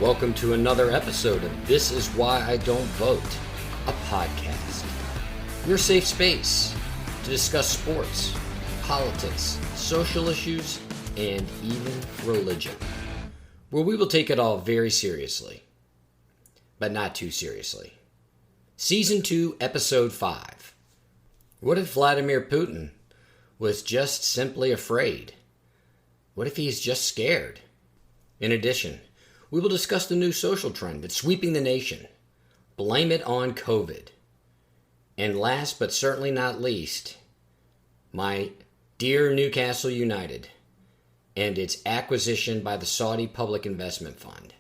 Welcome to another episode of This Is Why I Don't Vote, a podcast. Your safe space to discuss sports, politics, social issues, and even religion, where we will take it all very seriously, but not too seriously. Season 2, Episode 5. What if Vladimir Putin was just simply afraid? What if he's just scared? In addition, we will discuss the new social trend that's sweeping the nation. Blame it on COVID. And last but certainly not least, my dear Newcastle United and its acquisition by the Saudi Public Investment Fund.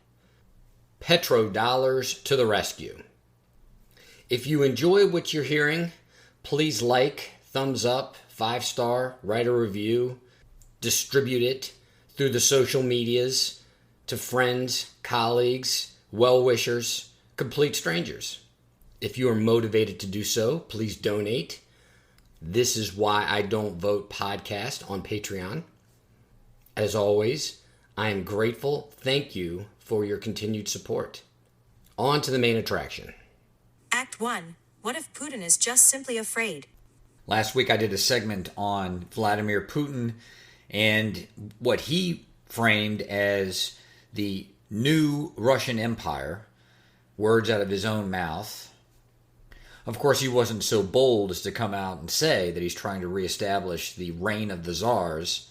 Petro dollars to the rescue. If you enjoy what you're hearing, please like, thumbs up, 5-star, write a review, distribute it through the social medias to friends, colleagues, well-wishers, complete strangers. If you are motivated to do so, please donate. This Is Why I Don't Vote podcast on Patreon. As always, I am grateful. Thank you for your continued support. On to the main attraction. Act 1. What if Putin is just simply afraid? Last week I did a segment on Vladimir Putin and what he framed as the new Russian Empire, words out of his own mouth. Of course, he wasn't so bold as to come out and say that he's trying to reestablish the reign of the czars,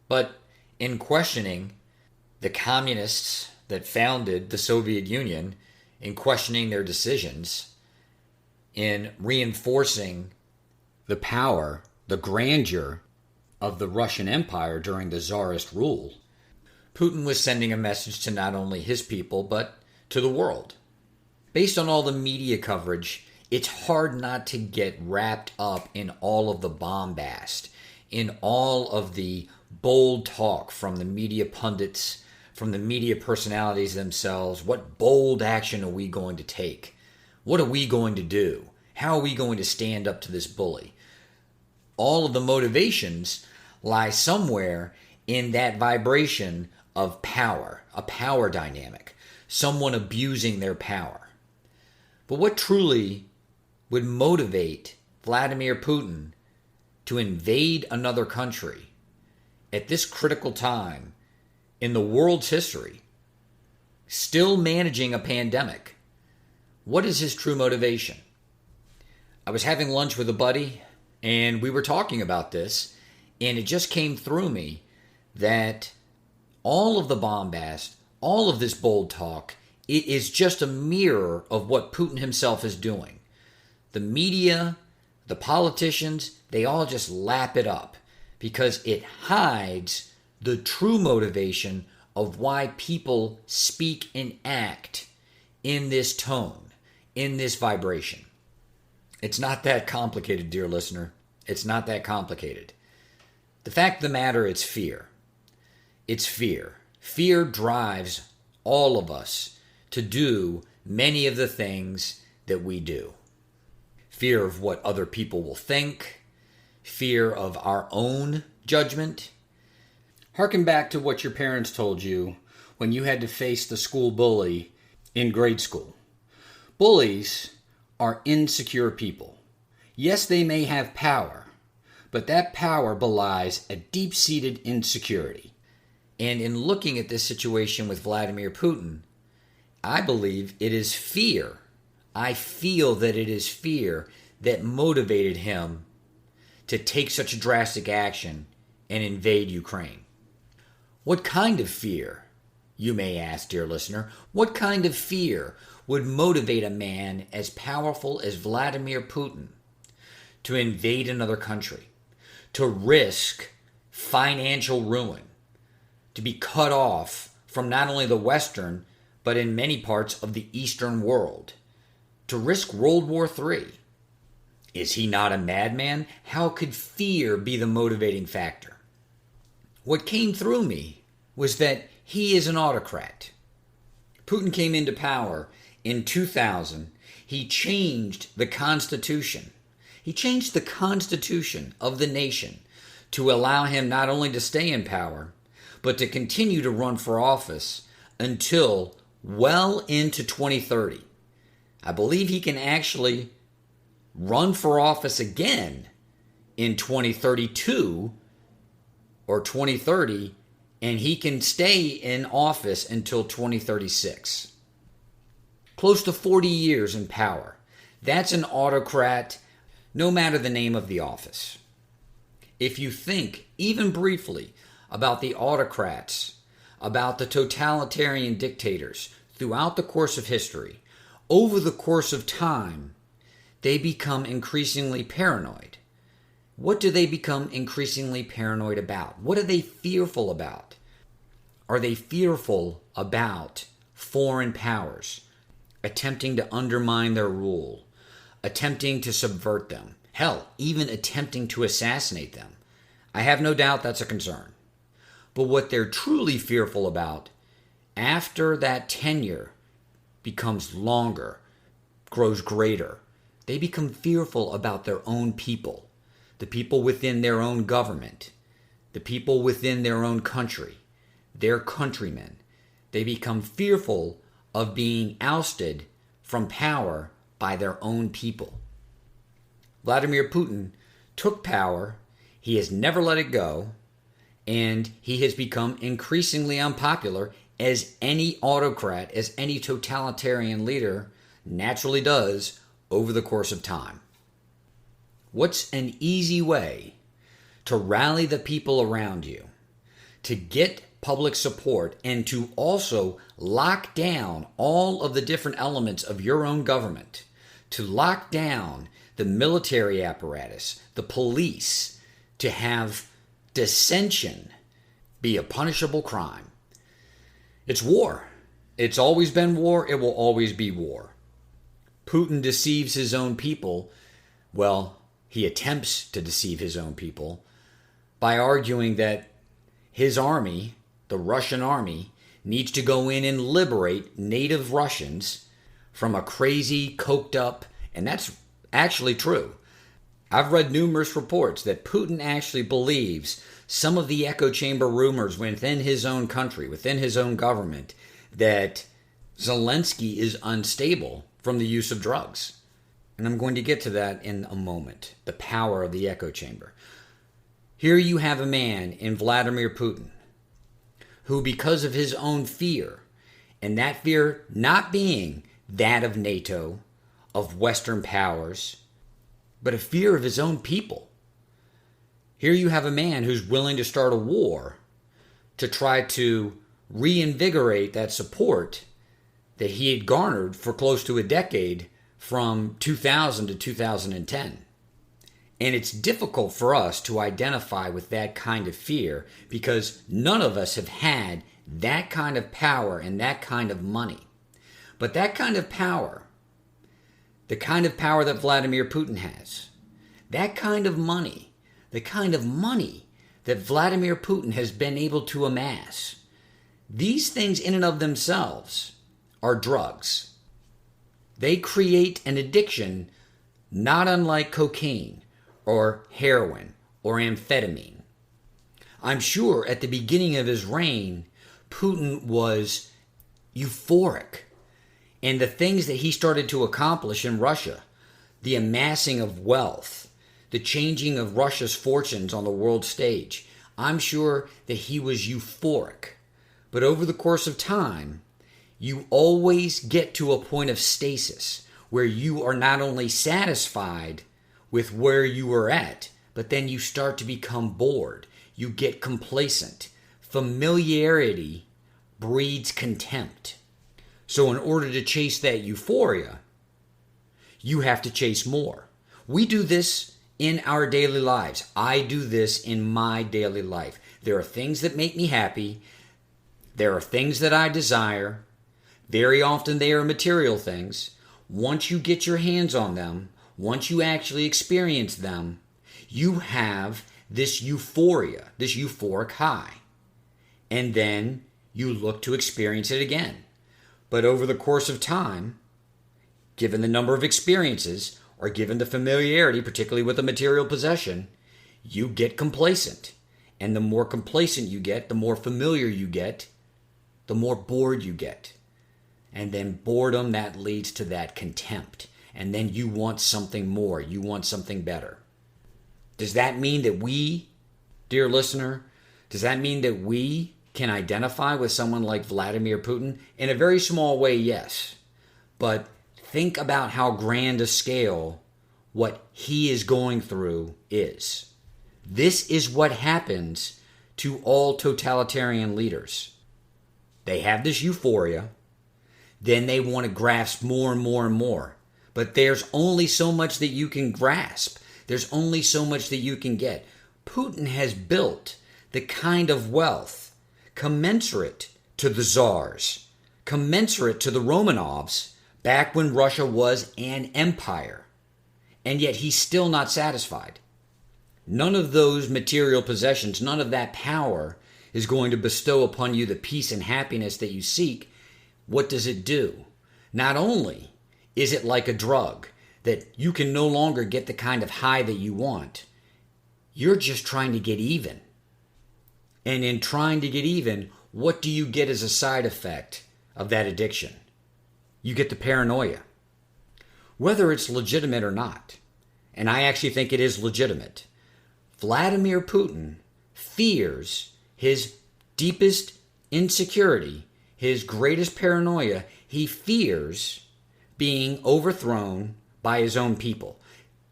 but in questioning the communists that founded the Soviet Union, in questioning their decisions, in reinforcing the power, the grandeur of the Russian Empire during the czarist rule, Putin was sending a message to not only his people, but to the world. Based on all the media coverage, it's hard not to get wrapped up in all of the bombast, in all of the bold talk from the media pundits, from the media personalities themselves. What bold action are we going to take? What are we going to do? How are we going to stand up to this bully? All of the motivations lie somewhere in that vibration of power, a power dynamic, someone abusing their power. But what truly would motivate Vladimir Putin to invade another country at this critical time in the world's history, still managing a pandemic? What is his true motivation? I was having lunch with a buddy, and we were talking about this, and it just came through me that all of the bombast, all of this bold talk, it is just a mirror of what Putin himself is doing. The media, the politicians, they all just lap it up because it hides the true motivation of why people speak and act in this tone, in this vibration. It's not that complicated, dear listener. It's not that complicated. The fact of the matter, it's fear. It's fear. Fear drives all of us to do many of the things that we do. Fear of what other people will think. Fear of our own judgment. Harken back to what your parents told you when you had to face the school bully in grade school. Bullies are insecure people. Yes, they may have power, but that power belies a deep-seated insecurity. And in looking at this situation with Vladimir Putin, I believe it is fear. I feel that it is fear that motivated him to take such drastic action and invade Ukraine. What kind of fear, you may ask, dear listener? What kind of fear would motivate a man as powerful as Vladimir Putin to invade another country, to risk financial ruin, to be cut off from not only the Western, but in many parts of the Eastern world, to risk World War III? Is he not a madman? How could fear be the motivating factor? What came through me was that he is an autocrat. Putin came into power in 2000. He changed the Constitution. He changed the Constitution of the nation to allow him not only to stay in power, but to continue to run for office until well into 2030. I believe he can actually run for office again in 2032 or 2030, and he can stay in office until 2036. Close to 40 years in power. That's an autocrat, no matter the name of the office. If you think, even briefly, about the autocrats, about the totalitarian dictators throughout the course of history, over the course of time, they become increasingly paranoid. What do they become increasingly paranoid about? What are they fearful about? Are they fearful about foreign powers attempting to undermine their rule, attempting to subvert them, hell, even attempting to assassinate them? I have no doubt that's a concern. But what they're truly fearful about after that tenure becomes longer, grows greater, they become fearful about their own people, the people within their own government, the people within their own country, their countrymen. They become fearful of being ousted from power by their own people. Vladimir Putin took power. He has never let it go, and he has become increasingly unpopular, as any autocrat, as any totalitarian leader naturally does over the course of time. What's an easy way to rally the people around you, to get public support, and to also lock down all of the different elements of your own government, to lock down the military apparatus, the police, to have dissension be a punishable crime? It's war. It's always been war. It will always be war. Putin deceives his own people. Well, he attempts to deceive his own people by arguing that his army, the Russian army, needs to go in and liberate native Russians from a crazy, coked up, and that's actually true. I've read numerous reports that Putin actually believes some of the echo chamber rumors within his own country, within his own government, that Zelensky is unstable from the use of drugs. And I'm going to get to that in a moment, the power of the echo chamber. Here you have a man in Vladimir Putin who, because of his own fear, and that fear not being that of NATO, of Western powers, but a fear of his own people. Here you have a man who's willing to start a war to try to reinvigorate that support that he had garnered for close to a decade from 2000 to 2010. And it's difficult for us to identify with that kind of fear because none of us have had that kind of power and that kind of money. But that kind of power, the kind of power that Vladimir Putin has, that kind of money, the kind of money that Vladimir Putin has been able to amass, these things in and of themselves are drugs. They create an addiction not unlike cocaine or heroin or amphetamine. I'm sure at the beginning of his reign, Putin was euphoric. And the things that he started to accomplish in Russia, the amassing of wealth, the changing of Russia's fortunes on the world stage, I'm sure that he was euphoric. But over the course of time, you always get to a point of stasis where you are not only satisfied with where you are at, but then you start to become bored. You get complacent. Familiarity breeds contempt. So in order to chase that euphoria, you have to chase more. We do this in our daily lives. I do this in my daily life. There are things that make me happy. There are things that I desire. Very often they are material things. Once you get your hands on them, once you actually experience them, you have this euphoria, this euphoric high. And then you look to experience it again. But over the course of time, given the number of experiences, or given the familiarity, particularly with a material possession, you get complacent. And the more complacent you get, the more familiar you get, the more bored you get. And then boredom, that leads to that contempt. And then you want something more. You want something better. Does that mean that we, dear listener, does that mean that we can identify with someone like Vladimir Putin? In a very small way, yes. But think about how grand a scale what he is going through is. This is what happens to all totalitarian leaders. They have this euphoria, then they want to grasp more and more and more. But there's only so much that you can grasp. There's only so much that you can get. Putin has built the kind of wealth commensurate to the czars, commensurate to the Romanovs back when Russia was an empire. And yet he's still not satisfied. None of those material possessions, none of that power is going to bestow upon you the peace and happiness that you seek. What does it do? Not only is it like a drug that you can no longer get the kind of high that you want, you're just trying to get even. And in trying to get even, what do you get as a side effect of that addiction? You get the paranoia. Whether it's legitimate or not, and I actually think it is legitimate, Vladimir Putin fears his deepest insecurity, his greatest paranoia. He fears being overthrown by his own people,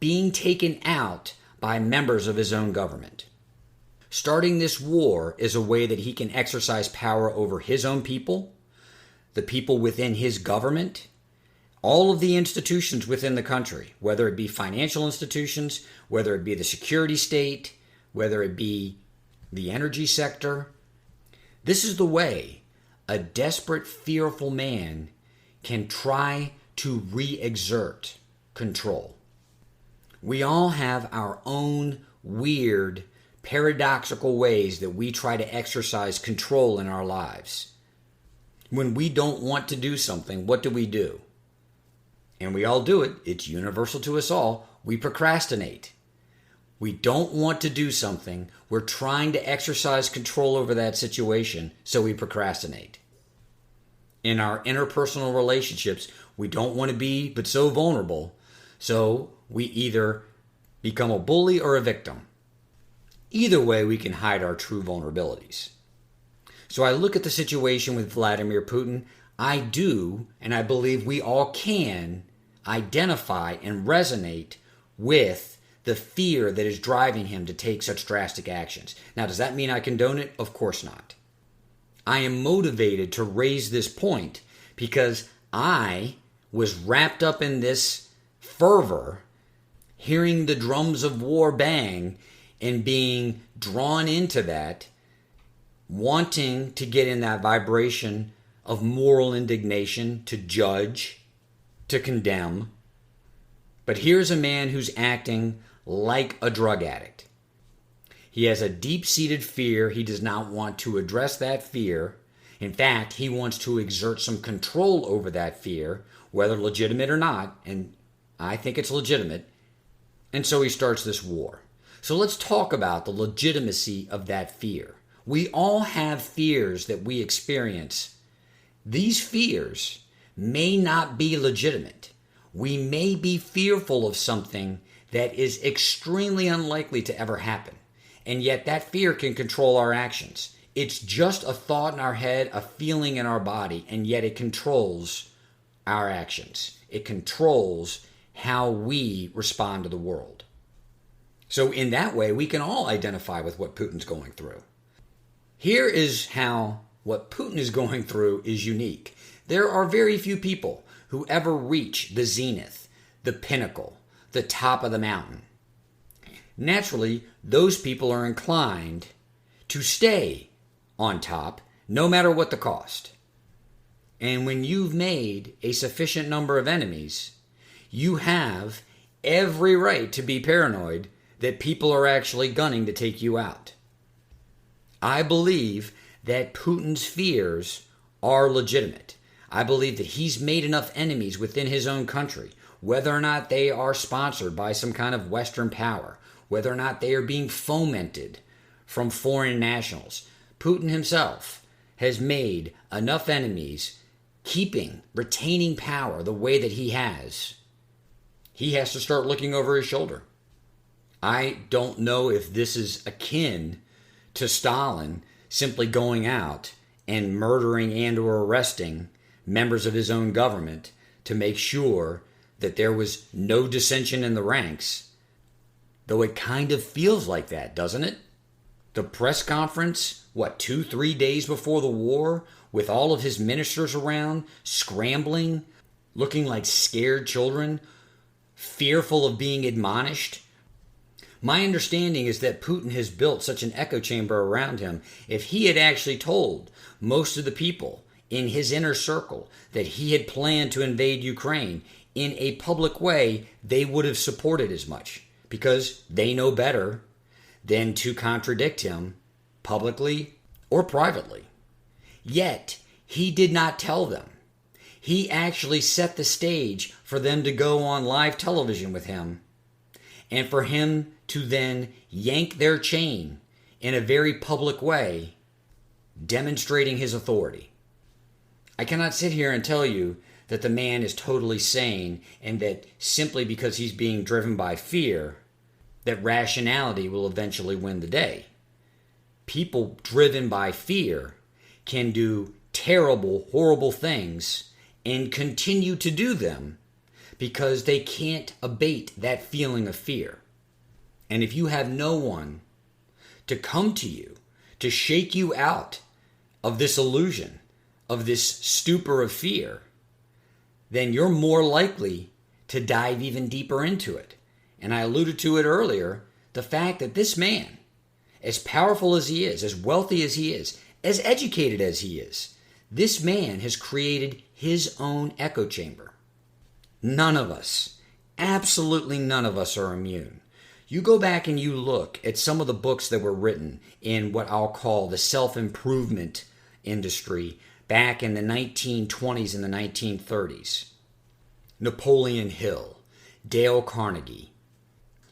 being taken out by members of his own government. Starting this war is a way that he can exercise power over his own people, the people within his government, all of the institutions within the country, whether it be financial institutions, whether it be the security state, whether it be the energy sector. This is the way a desperate, fearful man can try to re-exert control. We all have our own weird, paradoxical ways that we try to exercise control in our lives. When we don't want to do something, what do? And we all do it. It's universal to us all. We procrastinate. We don't want to do something. We're trying to exercise control over that situation, so we procrastinate. In our interpersonal relationships, we don't want to be but so vulnerable, so we either become a bully or a victim. Either way, we can hide our true vulnerabilities. So I look at the situation with Vladimir Putin. I do, and I believe we all can, identify and resonate with the fear that is driving him to take such drastic actions. Now, does that mean I condone it? Of course not. I am motivated to raise this point because I was wrapped up in this fervor, hearing the drums of war bang and being drawn into that, wanting to get in that vibration of moral indignation, to judge, to condemn. But here's a man who's acting like a drug addict. He has a deep-seated fear. He does not want to address that fear. In fact, he wants to exert some control over that fear, whether legitimate or not, and I think it's legitimate. And so he starts this war. So let's talk about the legitimacy of that fear. We all have fears that we experience. These fears may not be legitimate. We may be fearful of something that is extremely unlikely to ever happen. And yet that fear can control our actions. It's just a thought in our head, a feeling in our body, and yet it controls our actions. It controls how we respond to the world. So in that way, we can all identify with what Putin's going through. Here is how what Putin is going through is unique. There are very few people who ever reach the zenith, the pinnacle, the top of the mountain. Naturally, those people are inclined to stay on top, no matter what the cost. And when you've made a sufficient number of enemies, you have every right to be paranoid that people are actually gunning to take you out. I believe that Putin's fears are legitimate. I believe that he's made enough enemies within his own country, whether or not they are sponsored by some kind of Western power, whether or not they are being fomented from foreign nationals. Putin himself has made enough enemies retaining power the way that he has to start looking over his shoulder. I don't know if this is akin to Stalin simply going out and murdering and or arresting members of his own government to make sure that there was no dissension in the ranks, though it kind of feels like that, doesn't it? The press conference, 2-3 days before the war, with all of his ministers around, scrambling, looking like scared children, fearful of being admonished. My understanding is that Putin has built such an echo chamber around him. If he had actually told most of the people in his inner circle that he had planned to invade Ukraine in a public way, they would have supported as much, because they know better than to contradict him publicly or privately. Yet, he did not tell them. He actually set the stage for them to go on live television with him, and for him to then yank their chain in a very public way, demonstrating his authority. I cannot sit here and tell you that the man is totally sane and that simply because he's being driven by fear, that rationality will eventually win the day. People driven by fear can do terrible, horrible things and continue to do them because they can't abate that feeling of fear. And if you have no one to come to you, to shake you out of this illusion, of this stupor of fear, then you're more likely to dive even deeper into it. And I alluded to it earlier, the fact that this man, as powerful as he is, as wealthy as he is, as educated as he is, this man has created his own echo chamber. None of us, absolutely none of us are immune. You go back and you look at some of the books that were written in what I'll call the self-improvement industry back in the 1920s and the 1930s. Napoleon Hill, Dale Carnegie.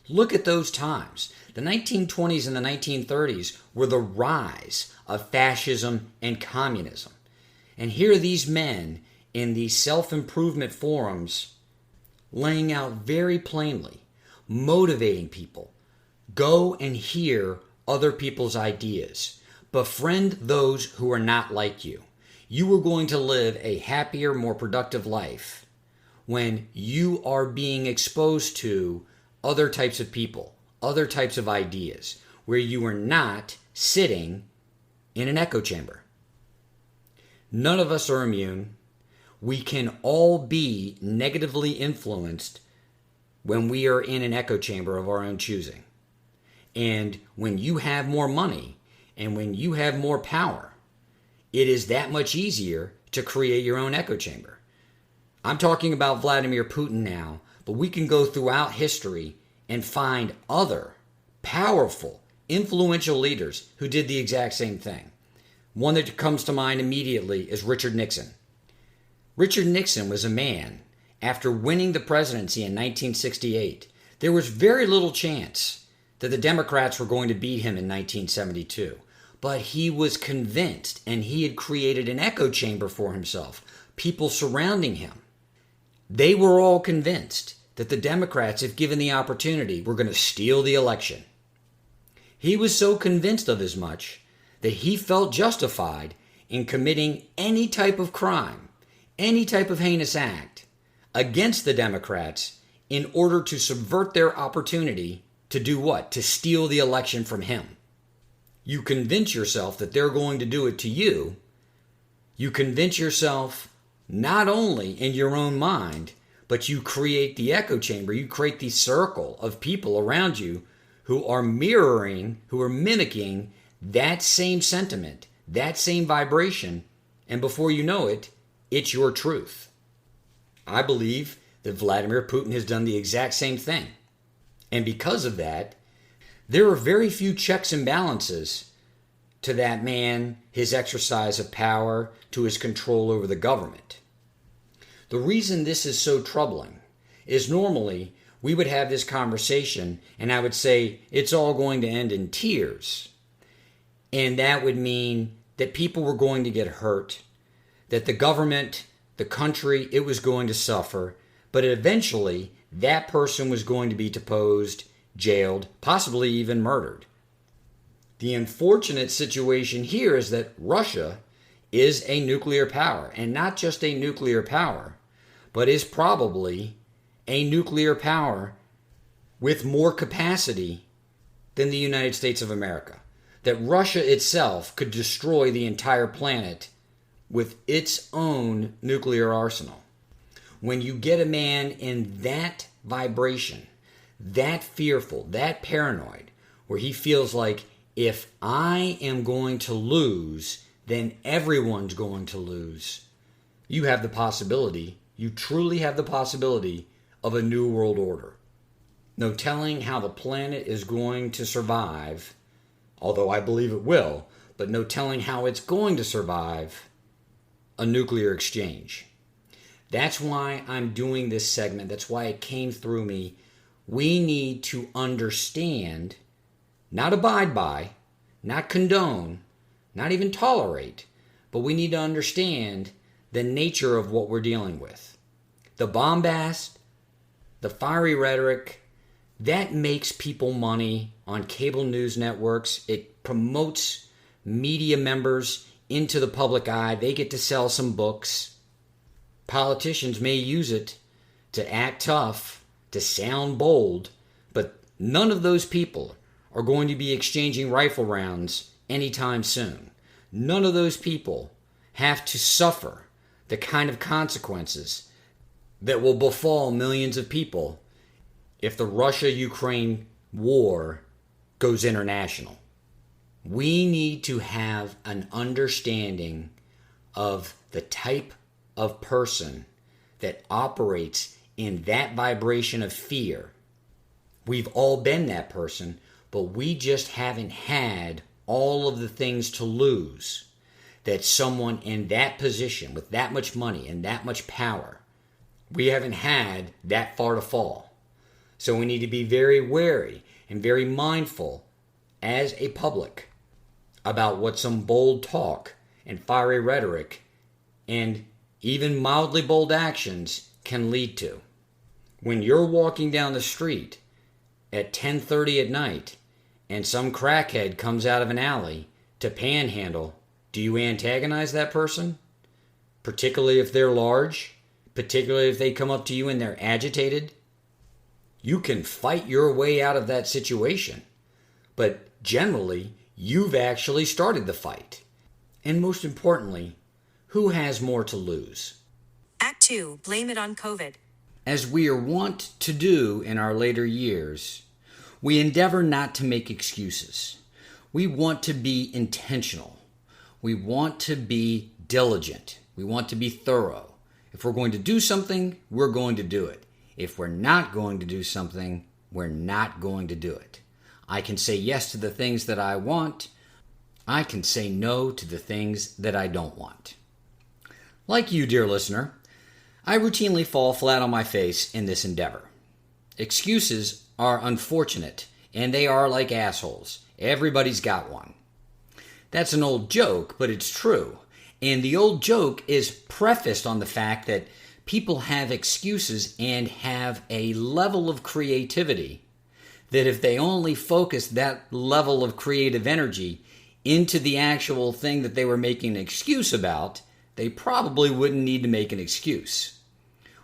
Look at those times. The 1920s and the 1930s were the rise of fascism and communism. And here are these men in these self-improvement forums laying out very plainly, motivating people. Go and hear other people's ideas. Befriend those who are not like you. You are going to live a happier, more productive life when you are being exposed to other types of people, other types of ideas, where you are not sitting in an echo chamber. None of us are immune. We can all be negatively influenced when we are in an echo chamber of our own choosing. And when you have more money and when you have more power, it is that much easier to create your own echo chamber. I'm talking about Vladimir Putin now, but we can go throughout history and find other powerful, influential leaders who did the exact same thing. One that comes to mind immediately is Richard Nixon. Richard Nixon was a man, after winning the presidency in 1968, there was very little chance that the Democrats were going to beat him in 1972. But he was convinced, and he had created an echo chamber for himself, people surrounding him. They were all convinced that the Democrats, if given the opportunity, were going to steal the election. He was so convinced of as much that he felt justified in committing any type of crime, any type of heinous act against the Democrats in order to subvert their opportunity to do what? To steal the election from him. You convince yourself that they're going to do it to you. You convince yourself not only in your own mind, but you create the echo chamber. You create the circle of people around you who are mirroring, who are mimicking that same sentiment, that same vibration, and before you know it, it's your truth. I believe that Vladimir Putin has done the exact same thing. And because of that, there are very few checks and balances to that man, his exercise of power, to his control over the government. The reason this is so troubling is normally we would have this conversation and I would say it's all going to end in tears. And that would mean that people were going to get hurt, that the government the country, it was going to suffer, but eventually that person was going to be deposed, jailed, possibly even murdered. The unfortunate situation here is that Russia is a nuclear power, and not just a nuclear power, but is probably a nuclear power with more capacity than the United States of America. That Russia itself could destroy the entire planet with its own nuclear arsenal. When you get a man in that vibration, that fearful, that paranoid, where he feels like, if I am going to lose, then everyone's going to lose, you have the possibility, you truly have the possibility of a new world order. No telling how the planet is going to survive, although I believe it will, but no telling how it's going to survive a nuclear exchange. That's why I'm doing this segment. That's why it came through me. We need to understand, not abide by, not condone, not even tolerate, but we need to understand the nature of what we're dealing with. The bombast, the fiery rhetoric, that makes people money on cable news networks. It promotes media members into the public eye. They get to sell some books. Politicians may use it to act tough, to sound bold, but none of those people are going to be exchanging rifle rounds anytime soon. None of those people have to suffer the kind of consequences that will befall millions of people if the Russia-Ukraine war goes international. We need to have an understanding of the type of person that operates in that vibration of fear. We've all been that person, but we just haven't had all of the things to lose that someone in that position with that much money and that much power, we haven't had that far to fall. So we need to be very wary and very mindful as a public about what some bold talk and fiery rhetoric and even mildly bold actions can lead to. When you're walking down the street at 10:30 at night and some crackhead comes out of an alley to panhandle, do you antagonize that person? Particularly if they're large, particularly if they come up to you and they're agitated? You can fight your way out of that situation, but generally, you've actually started the fight. And most importantly, who has more to lose? Act 2. Blame it on COVID. As we are wont to do in our later years, we endeavor not to make excuses. We want to be intentional. We want to be diligent. We want to be thorough. If we're going to do something, we're going to do it. If we're not going to do something, we're not going to do it. I can say yes to the things that I want. I can say no to the things that I don't want. Like you, dear listener, I routinely fall flat on my face in this endeavor. Excuses are unfortunate, and they are like assholes. Everybody's got one. That's an old joke, but it's true. And the old joke is prefaced on the fact that people have excuses and have a level of creativity that if they only focused that level of creative energy into the actual thing that they were making an excuse about, they probably wouldn't need to make an excuse.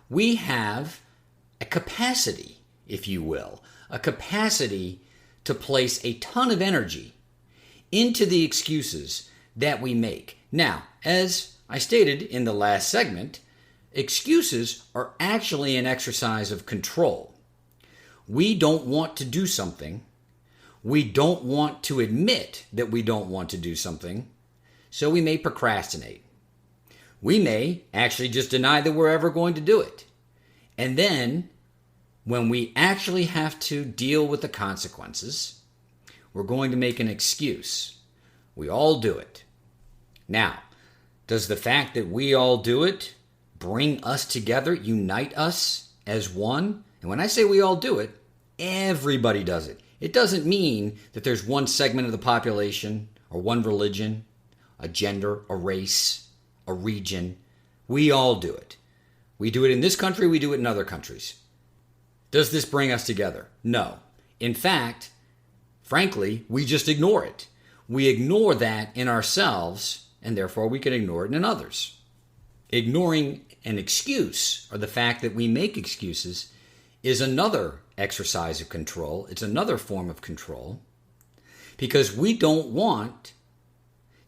We have a capacity, if you will, a capacity to place a ton of energy into the excuses that we make. Now, as I stated in the last segment, excuses are actually an exercise of control. We don't want to do something. We don't want to admit that we don't want to do something, so we may procrastinate. We may actually just deny that we're ever going to do it. And then, when we actually have to deal with the consequences, we're going to make an excuse. We all do it. Now, does the fact that we all do it bring us together, unite us as one? And when I say we all do it, everybody does it. It doesn't mean that there's one segment of the population or one religion, a gender, a race, a region. We all do it. We do it in this country, we do it in other countries. Does this bring us together? No. In fact, frankly, we just ignore it. We ignore that in ourselves, and therefore we can ignore it in others. Ignoring an excuse, or the fact that we make excuses, is another exercise of control. It's another form of control, because we don't want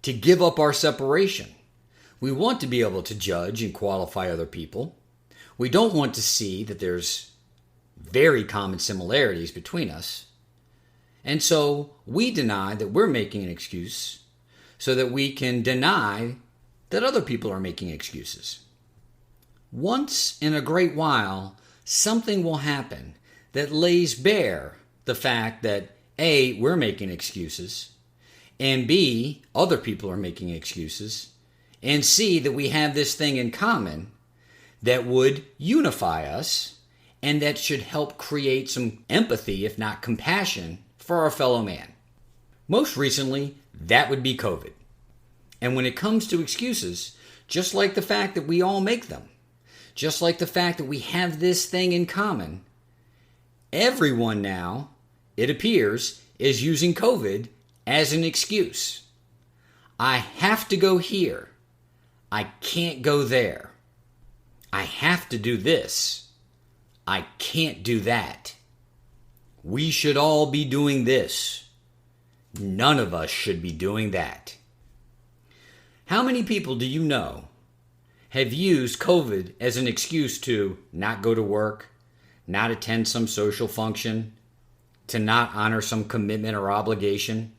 to give up our separation. We want to be able to judge and qualify other people. We don't want to see that there's very common similarities between us. And so we deny that we're making an excuse so that we can deny that other people are making excuses. Once in a great while, something will happen that lays bare the fact that A, we're making excuses, and B, other people are making excuses, and C, that we have this thing in common that would unify us and that should help create some empathy, if not compassion, for our fellow man. Most recently, that would be COVID. And when it comes to excuses, just like the fact that we all make them, just like the fact that we have this thing in common, everyone now, it appears, is using COVID as an excuse. I have to go here. I can't go there. I have to do this. I can't do that. We should all be doing this. None of us should be doing that. How many people do you know have used COVID as an excuse to not go to work, not attend some social function, to not honor some commitment or obligation,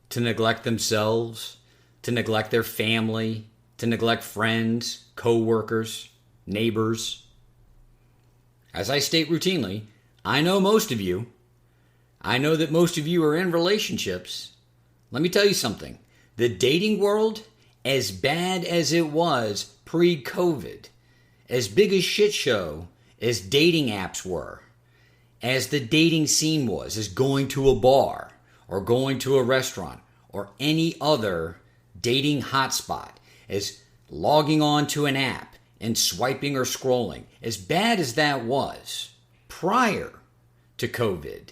to neglect themselves, to neglect their family, to neglect friends, co-workers, neighbors? As I state routinely, I know most of you. I know that most of you are in relationships. Let me tell you something. The dating world, as bad as it was pre-COVID, as big a shit show as dating apps were, as the dating scene was, as going to a bar or going to a restaurant or any other dating hotspot, as logging on to an app and swiping or scrolling, as bad as that was prior to COVID,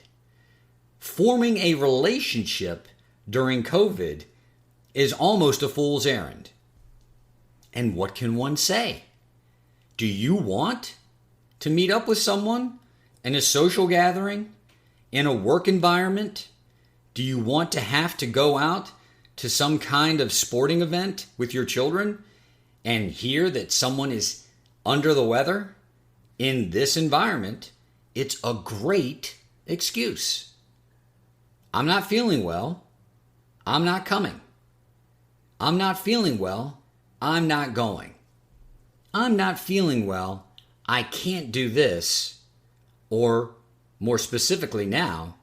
forming a relationship during COVID is almost a fool's errand. And what can one say? Do you want to meet up with someone in a social gathering, in a work environment? Do you want to have to go out to some kind of sporting event with your children and hear that someone is under the weather? In this environment, it's a great excuse. I'm not feeling well. I'm not coming. I'm not feeling well. I'm not going. I'm not feeling well. I can't do this. Or more specifically now,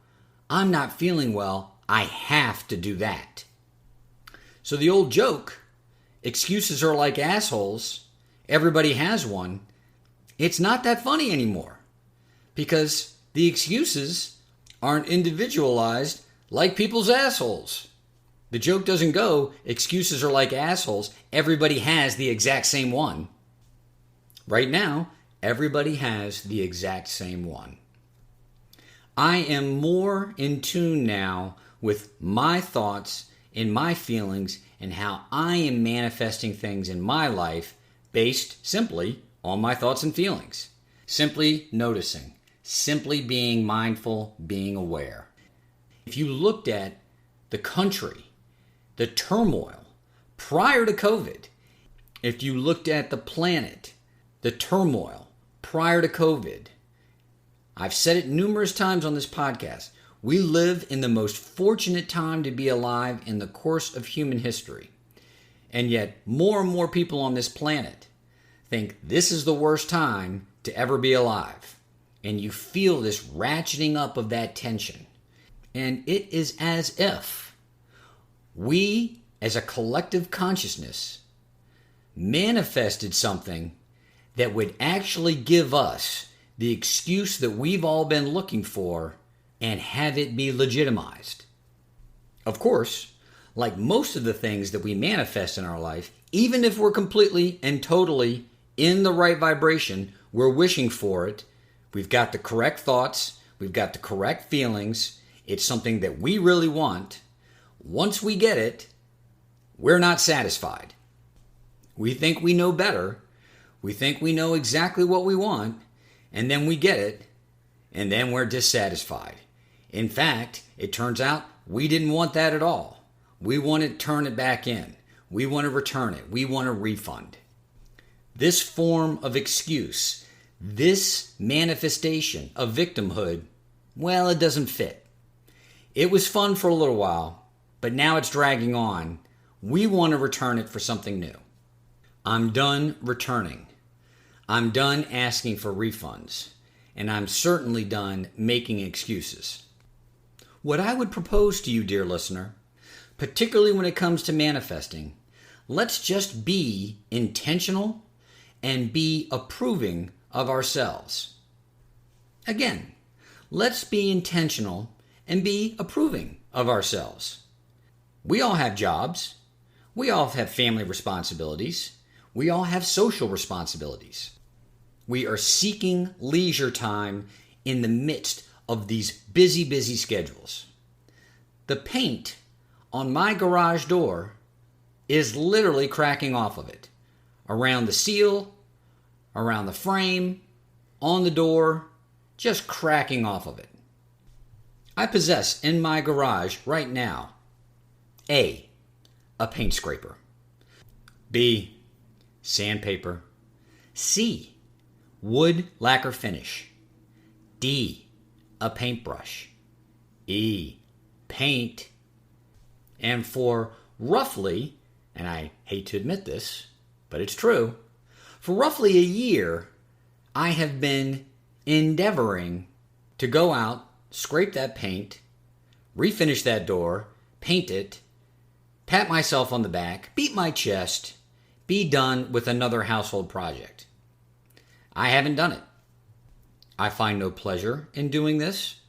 I'm not feeling well. I have to do that. So the old joke, excuses are like assholes, everybody has one, it's not that funny anymore. Because the excuses aren't individualized like people's assholes. The joke doesn't go, excuses are like assholes, everybody has the exact same one. Right now, everybody has the exact same one. I am more in tune now with my thoughts and my feelings and how I am manifesting things in my life based simply on my thoughts and feelings. Simply noticing, simply being mindful, being aware. If you looked at the country, the turmoil prior to COVID, if you looked at the planet, the turmoil prior to COVID, I've said it numerous times on this podcast, we live in the most fortunate time to be alive in the course of human history. And yet, more and more people on this planet think this is the worst time to ever be alive. And you feel this ratcheting up of that tension. And it is as if we, as a collective consciousness, manifested something that would actually give us the excuse that we've all been looking for and have it be legitimized. Of course, like most of the things that we manifest in our life, Even if we're completely and totally in the right vibration, we're wishing for it, we've got the correct thoughts, we've got the correct feelings, it's something that we really want. Once we get it, we're not satisfied. We think we know better. We think we know exactly what we want, and then we get it, and then we're dissatisfied. In fact, it turns out we didn't want that at all. We want to turn it back in. We want to return it. We want a refund. This form of excuse, this manifestation of victimhood, well, it doesn't fit. It was fun for a little while, but now it's dragging on. We want to return it for something new. I'm done returning. I'm done asking for refunds. And I'm certainly done making excuses. What I would propose to you, dear listener, particularly when it comes to manifesting, let's just be intentional and be approving of ourselves. Again, let's be intentional and be approving of ourselves. We all have jobs. We all have family responsibilities. We all have social responsibilities. We are seeking leisure time in the midst of these busy, busy schedules. The paint on my garage door is literally cracking off of it. Around the seal, around the frame, on the door, just cracking off of it. I possess in my garage right now A, a paint scraper. B, sandpaper. C, wood lacquer finish. D, a paintbrush. E, paint. And for roughly, and I hate to admit this, but it's true, for roughly a year, I have been endeavoring to go out, scrape that paint, refinish that door, paint it, pat myself on the back, beat my chest, be done with another household project. I haven't done it. I find no pleasure in doing this.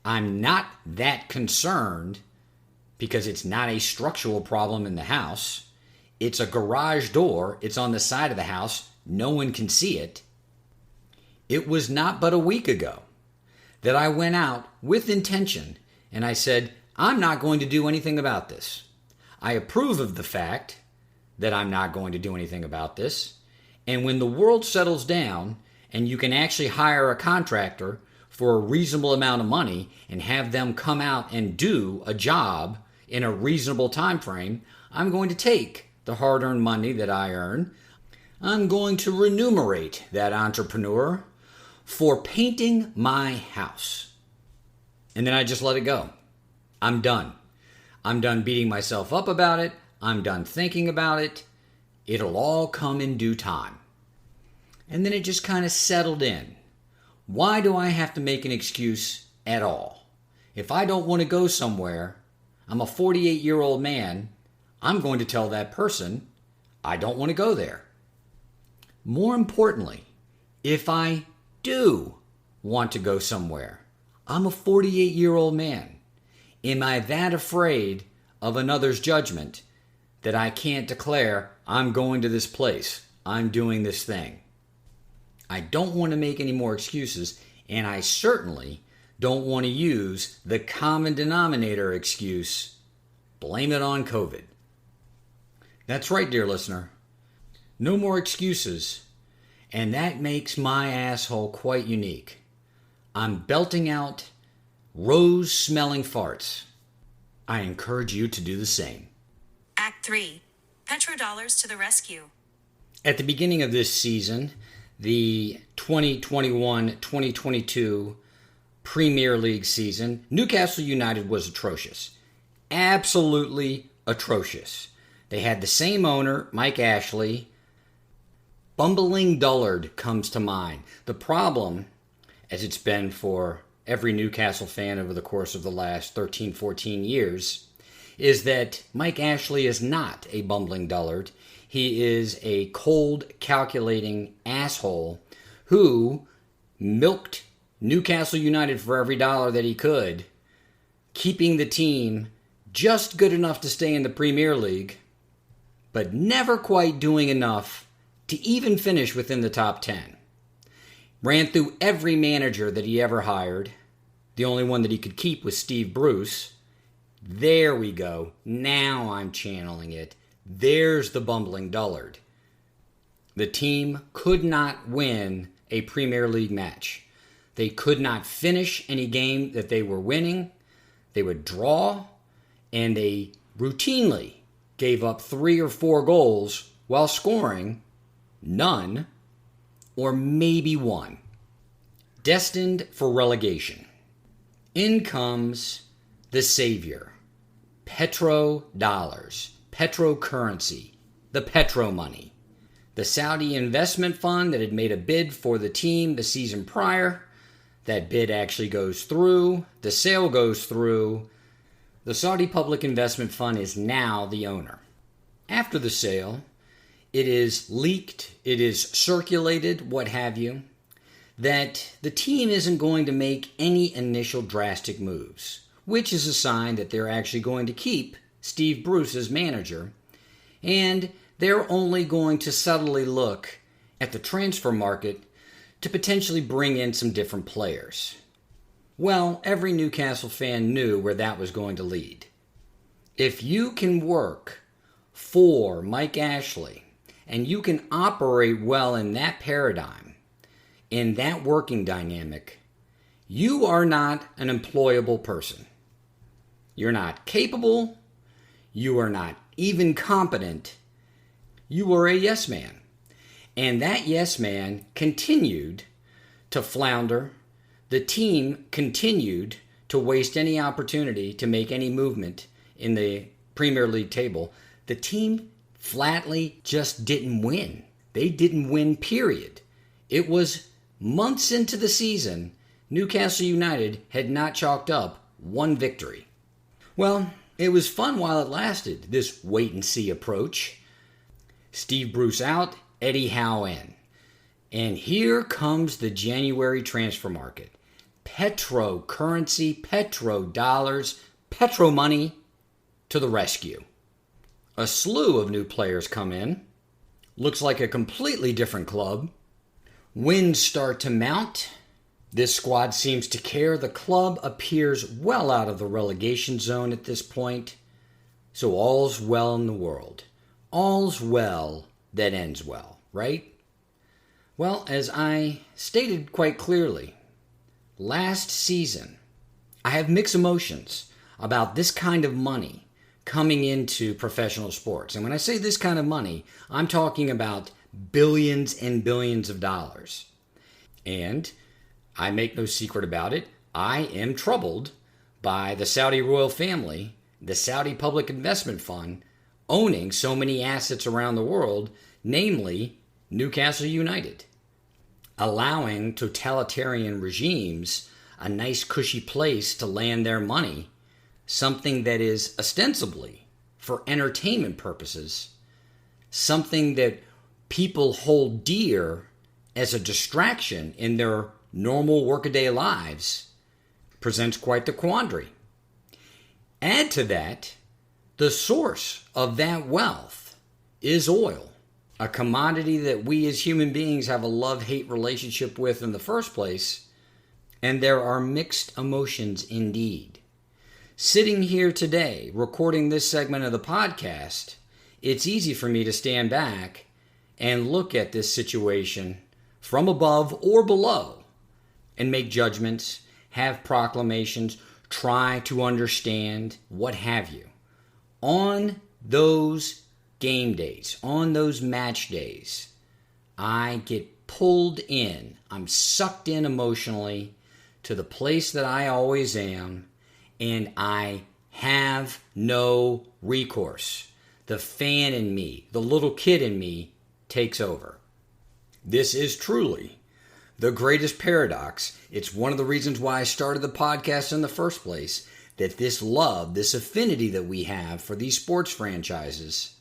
I'm not that concerned because it's not a structural problem in the house. It's a garage door. It's on the side of the house. No one can see it. It was not but a week ago that I went out with intention and I said, I'm not going to do anything about this. I approve of the fact that I'm not going to do anything about this. And when the world settles down and you can actually hire a contractor for a reasonable amount of money and have them come out and do a job in a reasonable time frame, I'm going to take the hard-earned money that I earn. I'm going to remunerate that entrepreneur for painting my house. And then I just let it go. I'm done. I'm done beating myself up about it. I'm done thinking about it. It'll all come in due time. And then it just kind of settled in. Why do I have to make an excuse at all? If I don't want to go somewhere, I'm a 48-year-old man, I'm going to tell that person I don't want to go there. More importantly, if I do want to go somewhere, I'm a 48-year-old man. Am I that afraid of another's judgment that I can't declare I'm going to this place, I'm doing this thing? I don't want to make any more excuses, and I certainly don't want to use the common denominator excuse, blame it on COVID. That's right, dear listener. No more excuses, and that makes my asshole quite unique. I'm belting out rose-smelling farts. I encourage you to do the same. Act 3. Petrodollars to the rescue. At the beginning of this season, the 2021-2022 Premier League season, Newcastle United was atrocious. Absolutely atrocious. They had the same owner, Mike Ashley. Bumbling dullard comes to mind. The problem, as it's been for every Newcastle fan over the course of the last 13, 14 years, is that Mike Ashley is not a bumbling dullard. He is a cold, calculating asshole who milked Newcastle United for every dollar that he could, keeping the team just good enough to stay in the Premier League, but never quite doing enough to even finish within the top 10. Ran through every manager that he ever hired. The only one that he could keep was Steve Bruce. There we go. Now I'm channeling it. There's the bumbling dullard. The team could not win a Premier League match. They could not finish any game that they were winning. They would draw, and they routinely gave up 3 or 4 goals while scoring none or maybe 1. Destined for relegation. In comes the savior. Petro dollars. Petro currency. The Petro money. The Saudi investment fund that had made a bid for the team the season prior. That bid actually goes through. The sale goes through. The Saudi Public Investment Fund is now the owner. After the sale, it is leaked, it is circulated, what have you, that the team isn't going to make any initial drastic moves, which is a sign that they're actually going to keep Steve Bruce as manager, and they're only going to subtly look at the transfer market to potentially bring in some different players. Well, every Newcastle fan knew where that was going to lead. If you can work for Mike Ashley and you can operate well in that paradigm, in that working dynamic, you are not an employable person. You're not capable. You are not even competent. You are a yes man. And that yes man continued to flounder. The team continued to waste any opportunity to make any movement in the Premier League table. The team flatly just didn't win. They didn't win, period. It was months into the season, Newcastle United had not chalked up 1 victory. Well, it was fun while it lasted, this wait-and-see approach. Steve Bruce out, Eddie Howe in. And here comes the January transfer market. Petro currency, Petro dollars, Petro money to the rescue. A slew of new players come in. Looks like a completely different club. Wins start to mount. This squad seems to care. The club appears well out of the relegation zone at this point. So all's well in the world. All's well that ends well, right? Well, as I stated quite clearly, last season, I have mixed emotions about this kind of money coming into professional sports. And when I say this kind of money, I'm talking about billions and billions of dollars. And I make no secret about it, I am troubled by the Saudi royal family, the Saudi Public Investment Fund, owning so many assets around the world, namely Newcastle United, allowing totalitarian regimes a nice cushy place to land their money, something that is ostensibly for entertainment purposes, something that people hold dear as a distraction in their normal workaday lives, presents quite the quandary. Add to that, the source of that wealth is oil, a commodity that we as human beings have a love-hate relationship with in the first place, and there are mixed emotions indeed. Sitting here today, recording this segment of the podcast, it's easy for me to stand back and look at this situation from above or below and make judgments, have proclamations, try to understand, what have you. On those game days, on those match days, I get pulled in. I'm sucked in emotionally to the place that I always am, and I have no recourse. The fan in me, the little kid in me, takes over. This is truly the greatest paradox. It's one of the reasons why I started the podcast in the first place, that this love, this affinity that we have for these sports franchises,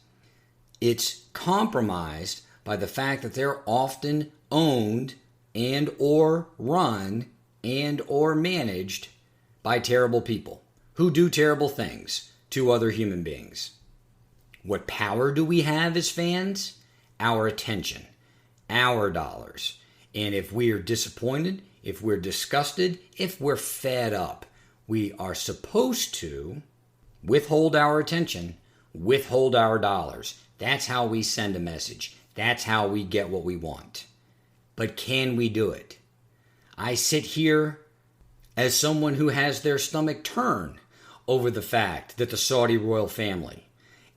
it's compromised by the fact that they're often owned and or run and or managed by terrible people who do terrible things to other human beings. What power do we have as fans? Our attention, our dollars. And if we are disappointed, if we're disgusted, if we're fed up, we are supposed to withhold our attention, withhold our dollars. That's how we send a message. That's how we get what we want. But can we do it? I sit here as someone who has their stomach turn over the fact that the Saudi royal family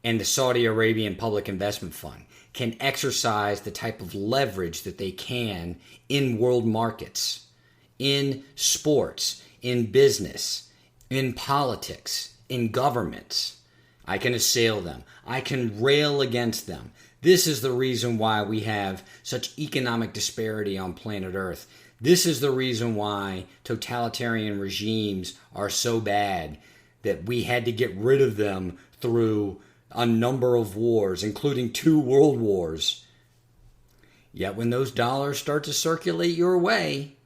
and the Saudi Arabian Public Investment Fund can exercise the type of leverage that they can in world markets, in sports, in business, in politics, in governments. I can assail them. I can rail against them. This is the reason why we have such economic disparity on planet Earth. This is the reason why totalitarian regimes are so bad that we had to get rid of them through a number of wars, including 2 world wars. Yet when those dollars start to circulate your way,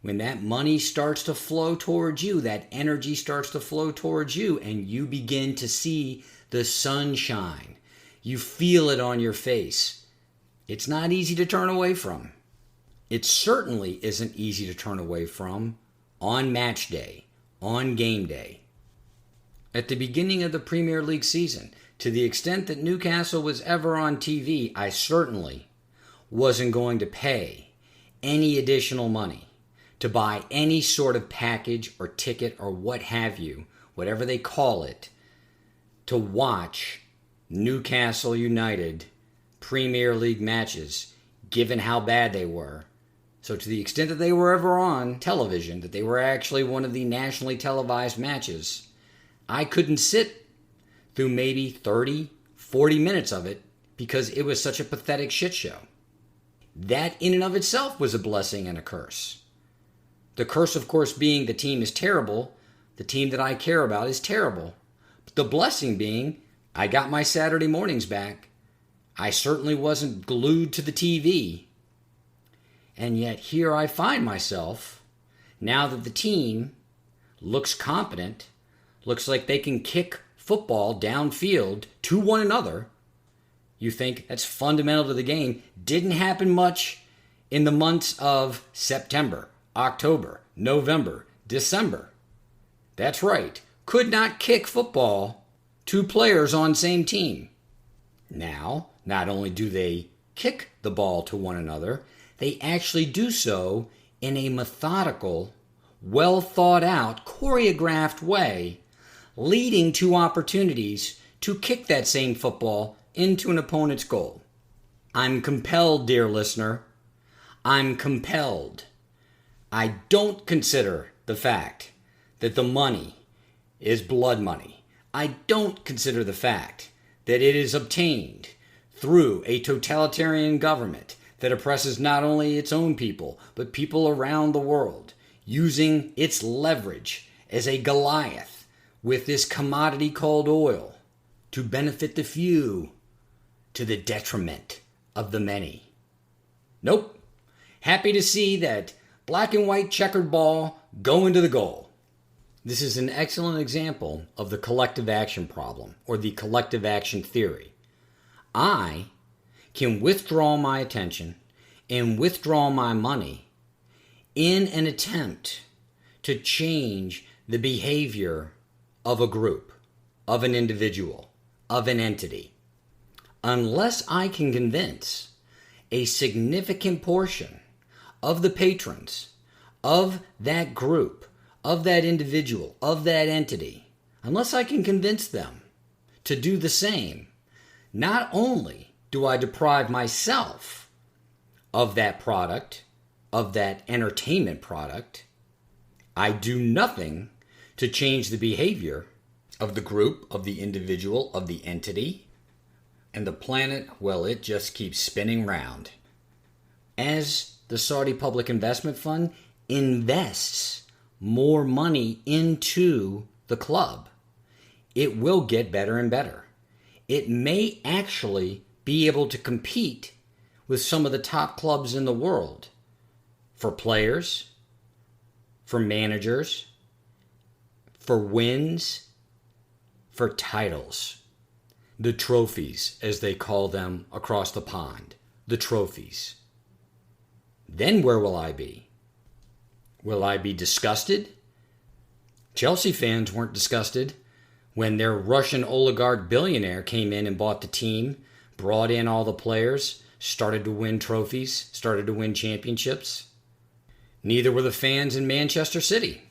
when that money starts to flow towards you, that energy starts to flow towards you, and you begin to see the sunshine, you feel it on your face, it's not easy to turn away from. It certainly isn't easy to turn away from on match day, on game day. At the beginning of the Premier League season, to the extent that Newcastle was ever on TV, I certainly wasn't going to pay any additional money to buy any sort of package or ticket or what have you, whatever they call it, to watch Newcastle United Premier League matches, given how bad they were. So to the extent that they were ever on television, that they were actually one of the nationally televised matches, I couldn't sit through maybe 30, 40 minutes of it because it was such a pathetic shit show. That in and of itself was a blessing and a curse. The curse, of course, being the team is terrible. The team that I care about is terrible. But the blessing being I got my Saturday mornings back. I certainly wasn't glued to the TV. And yet here I find myself, now that the team looks competent, looks like they can kick football downfield to one another. You think that's fundamental to the game. Didn't happen much in the months of September, October, November, December. That's right. Could not kick football 2 players on same team. Now, not only do they kick the ball to one another, they actually do so in a methodical, well thought out, choreographed way, leading to opportunities to kick that same football into an opponent's goal. I'm compelled, dear listener. I'm compelled. I don't consider the fact that the money is blood money. I don't consider the fact that it is obtained through a totalitarian government that oppresses not only its own people, but people around the world, using its leverage as a Goliath with this commodity called oil to benefit the few to the detriment of the many. Nope. Happy to see that black and white checkered ball go into the goal. This is an excellent example of the collective action problem, or the collective action theory. I can withdraw my attention and withdraw my money in an attempt to change the behavior of a group, of an individual, of an entity. Unless I can convince a significant portion of the patrons of that group, of that individual, of that entity, unless I can convince them to do the same, not only do I deprive myself of that product, of that entertainment product, I do nothing to change the behavior of the group, of the individual, of the entity, and the planet, well, it just keeps spinning round. As the Saudi Public Investment Fund invests more money into the club, it will get better and better. It may actually be able to compete with some of the top clubs in the world for players, for managers, for wins, for titles. The trophies, as they call them across the pond. The trophies. Then where will I be? Will I be disgusted? Chelsea fans weren't disgusted when their Russian oligarch billionaire came in and bought the team, brought in all the players, started to win trophies, started to win championships. Neither were the fans in Manchester City.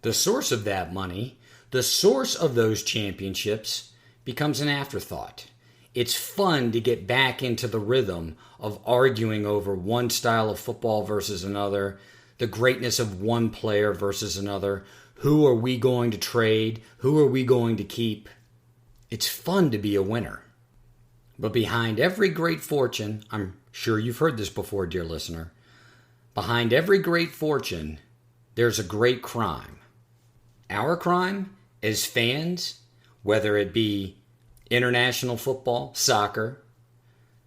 The source of that money, the source of those championships, becomes an afterthought. It's fun to get back into the rhythm of arguing over one style of football versus another, the greatness of one player versus another. Who are we going to trade? Who are we going to keep? It's fun to be a winner. But behind every great fortune, I'm sure you've heard this before, dear listener, behind every great fortune, there's a great crime. Our crime as fans, whether it be international football, soccer,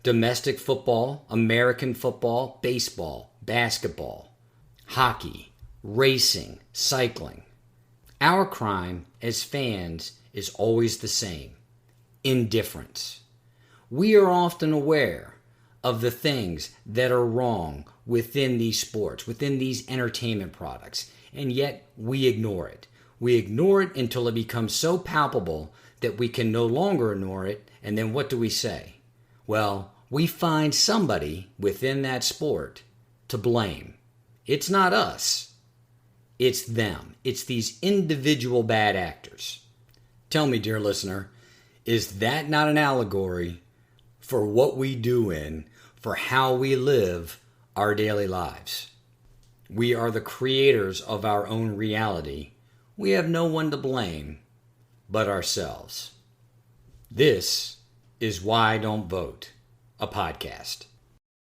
domestic football, American football, baseball, basketball, hockey, racing, cycling. Our crime as fans is always the same: indifference. We are often aware of the things that are wrong within these sports, within these entertainment products, and yet we ignore it. We ignore it until it becomes so palpable that we can no longer ignore it, and then what do we say? Well, we find somebody within that sport to blame. It's not us. It's them. It's these individual bad actors. Tell me, dear listener, is that not an allegory for what we do for how we live our daily lives? We are the creators of our own reality. We have no one to blame but ourselves. This is Why I Don't Vote, a podcast.